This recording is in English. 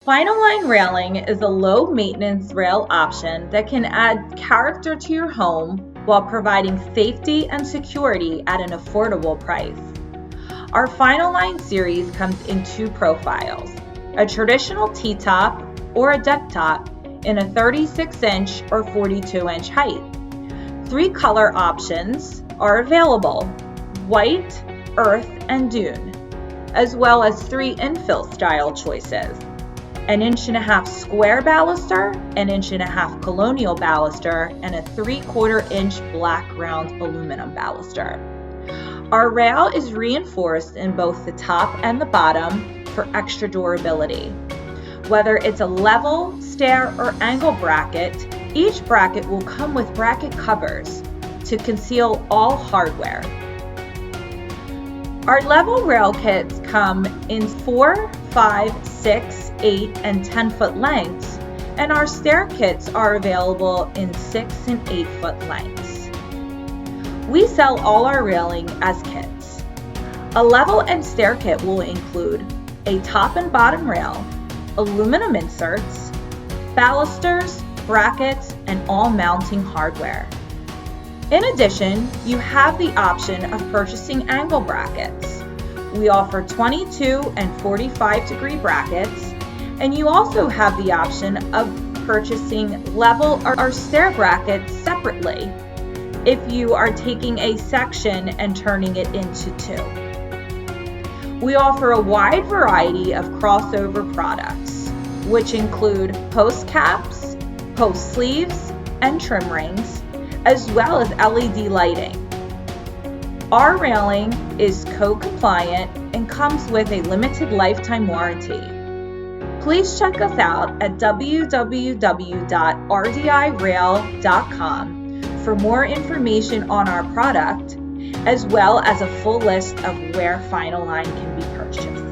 Finyl Line railing is a low-maintenance rail option that can add character to your home while providing safety and security at an affordable price. Our Finyl Line series comes in two profiles, a traditional T-top or a deck top in a 36-inch or 42-inch height. 3 color options are available, white, earth, and dune, as well as 3 infill style choices, an 1.5 inch square baluster, an 1.5 inch colonial baluster, and a 3/4 inch black round aluminum baluster. Our rail is reinforced in both the top and the bottom for extra durability. Whether it's a level, stair, or angle bracket, each bracket will come with bracket covers to conceal all hardware. Our level rail kits come in 4, 5, 6, 8, and 10-foot lengths, and our stair kits are available in 6 and 8-foot lengths. We sell all our railing as kits. A level and stair kit will include a top and bottom rail, aluminum inserts, balusters, brackets, and all mounting hardware. In addition, you have the option of purchasing angle brackets. We offer 22 and 45 degree brackets, and you also have the option of purchasing level or stair brackets separately if you are taking a section and turning it into 2. We offer a wide variety of crossover products, which include post caps, post sleeves, and trim rings, as well as LED lighting. Our railing is code compliant and comes with a limited lifetime warranty. Please check us out at www.rdirail.com for more information on our product, as well as a full list of where Finyl Line can be purchased.